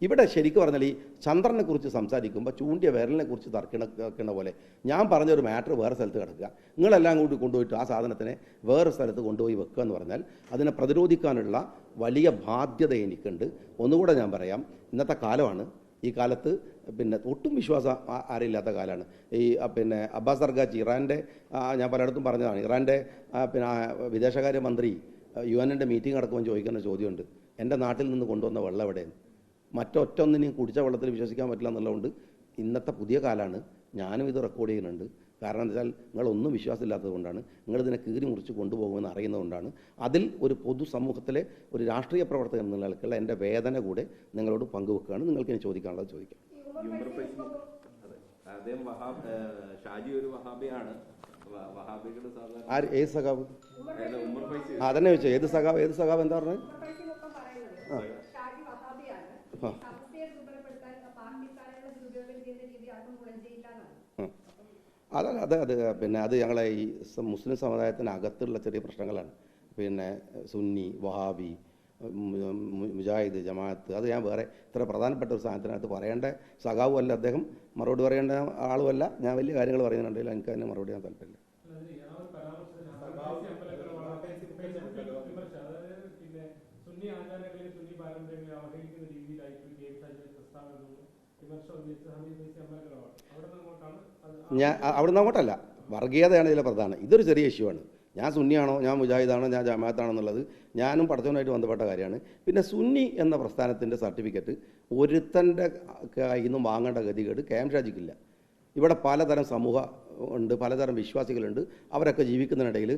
ഇവിടെ ശരിക്കും പറഞ്ഞാൽ ഈ ചന്ദ്രനെ കുറിച്ച് സംസാരിക്കുമ്പോൾ ചൂണ്ടിയ വിരലിനെ കുറിച്ച് തർക്കണ പോലെ ഞാൻ പറഞ്ഞൊരു മാറ്റർ വേറെ സ്ഥലത്ത് കിടക്കുക, നിങ്ങളെല്ലാം കൂടി കൊണ്ടുപോയിട്ട് ആ സാധനത്തിനെ വേറെ സ്ഥലത്ത് കൊണ്ടുപോയി വെക്കുക എന്ന് പറഞ്ഞാൽ അതിനെ പ്രതിരോധിക്കാനുള്ള വലിയ ബാധ്യത എനിക്കുണ്ട്. ഒന്നുകൂടെ ഞാൻ പറയാം, ഇന്നത്തെ കാലമാണ്. ഈ കാലത്ത് പിന്നെ ഒട്ടും വിശ്വാസം ആരില്ലാത്ത കാലമാണ്. ഈ പിന്നെ അബ്ബാസ് അർഗാച്ചി ഇറാൻ്റെ, ഞാൻ പലയിടത്തും പറഞ്ഞതാണ്, ഇറാൻ്റെ പിന്നെ വിദേശകാര്യമന്ത്രി UN മീറ്റിംഗ് നടക്കുമ്പോൾ ചോദിക്കുന്ന ചോദ്യമുണ്ട്, എൻ്റെ നാട്ടിൽ നിന്ന് കൊണ്ടുവന്ന വെള്ളം എവിടെയാണ്? മറ്റൊറ്റൊന്നിനെയും കുടിച്ച വെള്ളത്തിൽ വിശ്വസിക്കാൻ പറ്റില്ല എന്നുള്ളതുകൊണ്ട് ഇന്നത്തെ പുതിയ കാലമാണ്. ഞാനും ഇത് റെക്കോർഡ് ചെയ്യുന്നുണ്ട്. കാരണം എന്താ വെച്ചാൽ നിങ്ങളൊന്നും വിശ്വാസമില്ലാത്തത് കൊണ്ടാണ്, നിങ്ങളിതിനെ കീറി മുറിച്ച് കൊണ്ടുപോകുമെന്ന് അറിയുന്നതുകൊണ്ടാണ്. അതിൽ ഒരു പൊതുസമൂഹത്തിലെ ഒരു രാഷ്ട്രീയ പ്രവർത്തകൻ എന്ന നിലക്കുള്ള എൻ്റെ വേദന കൂടെ നിങ്ങളോട് പങ്കുവെക്കുകയാണ്. നിങ്ങൾക്ക് ഇനി ചോദിക്കാനുള്ളത് ചോദിക്കാം. ഏത് സഖാവ്? അതന്നെ ചോദിച്ചോ, ഏത് സഖാവ് എന്താ പറഞ്ഞത്? അത് പിന്നെ അത് ഞങ്ങളെ ഈ മുസ്ലിം സമുദായത്തിനകത്തുള്ള ചെറിയ പ്രശ്നങ്ങളാണ്. പിന്നെ സുന്നി, വഹാബി, മുജാഹിദ്, ജമാഅത്ത്, അത് ഞാൻ വേറെ ഇത്ര പ്രധാനപ്പെട്ട ഒരു സാധനത്തിനകത്ത് പറയേണ്ട സഖാവും അല്ല അദ്ദേഹം, മറുപടി പറയേണ്ട ആളുമല്ല. ഞാൻ വലിയ കാര്യങ്ങൾ പറയുന്നുണ്ടെങ്കിൽ എനിക്ക് അതിന് മറുപടി ചെയ്യാൻ താല്പര്യമില്ല. ഞാൻ അവിടുന്ന് അങ്ങോട്ടല്ല, വർഗീയതയാണ് ഇതിലെ പ്രധാനം. ഇതൊരു ചെറിയ ഇഷ്യൂ ആണ്. ഞാൻ സുന്നിയാണോ, ഞാൻ മുജാഹിദാണോ, ഞാൻ ജമാഅത്താണോ എന്നുള്ളത് ഞാനും പഠിത്തവുമായിട്ട് ബന്ധപ്പെട്ട കാര്യമാണ്. പിന്നെ സുന്നി എന്ന പ്രസ്ഥാനത്തിൻ്റെ സർട്ടിഫിക്കറ്റ് ഒരുത്തൻ്റെ കയ്യിൽ നിന്നും വാങ്ങേണ്ട ഗതികേട് KM ഷാജിക്കില്ല. ഇവിടെ പലതരം സമൂഹം ഉണ്ട്, പലതരം വിശ്വാസികളുണ്ട്. അവരൊക്കെ ജീവിക്കുന്നതിനിടയിൽ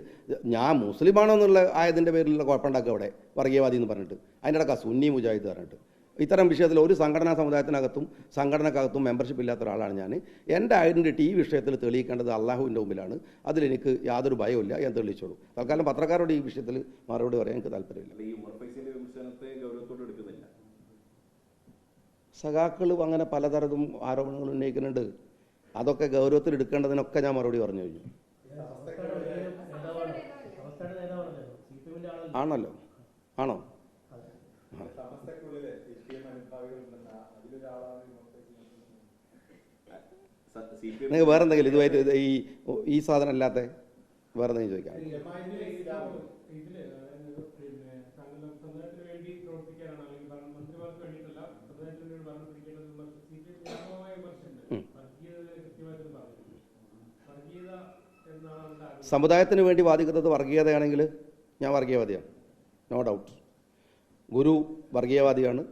ഞാൻ മുസ്ലിമാണോ എന്നുള്ള ആയതിൻ്റെ പേരിലുള്ള കുഴപ്പമുണ്ടാക്കുക അവിടെ വർഗീയവാദി എന്ന് പറഞ്ഞിട്ട്, അതിൻ്റെ ഇടയ്ക്ക് സുന്നി മുജാഹിദ് പറഞ്ഞിട്ട്. ഇത്തരം വിഷയത്തിൽ ഒരു സംഘടനാ സമുദായത്തിനകത്തും സംഘടനക്കകത്തും മെമ്പർഷിപ്പ് ഇല്ലാത്ത ഒരാളാണ് ഞാൻ. എൻ്റെ ഐഡൻറ്റിറ്റി ഈ വിഷയത്തിൽ തെളിയിക്കേണ്ടത് അള്ളാഹുവിൻ്റെ മുമ്പിലാണ്. അതിലെനിക്ക് യാതൊരു ഭയമില്ല, ഞാൻ തെളിയിച്ചോളൂ. തൽക്കാലം പത്രക്കാരോട് ഈ വിഷയത്തിൽ മറുപടി പറയാൻ എനിക്ക് താല്പര്യമില്ല. സഖാക്കൾ അങ്ങനെ പലതരത്തും ആരോപണങ്ങൾ ഉന്നയിക്കുന്നുണ്ട്. അതൊക്കെ ഗൗരവത്തിൽ എടുക്കേണ്ടതിനൊക്കെ ഞാൻ മറുപടി പറഞ്ഞു കഴിഞ്ഞു. ആണല്ലോ, ആണോ? നിങ്ങൾക്ക് വേറെ എന്തെങ്കിലും ഇതുമായിട്ട് ഈ സാധനം അല്ലാത്ത വേറെ എന്തെങ്കിലും ചോദിക്കാം? സമുദായത്തിന് വേണ്ടി വാദിക്കുന്നത് വർഗീയതയാണെങ്കിൽ ഞാൻ വർഗീയവാദിയാണ്, നോ ഡൗട്ട്. ഗുരു വർഗീയവാദിയാണ്,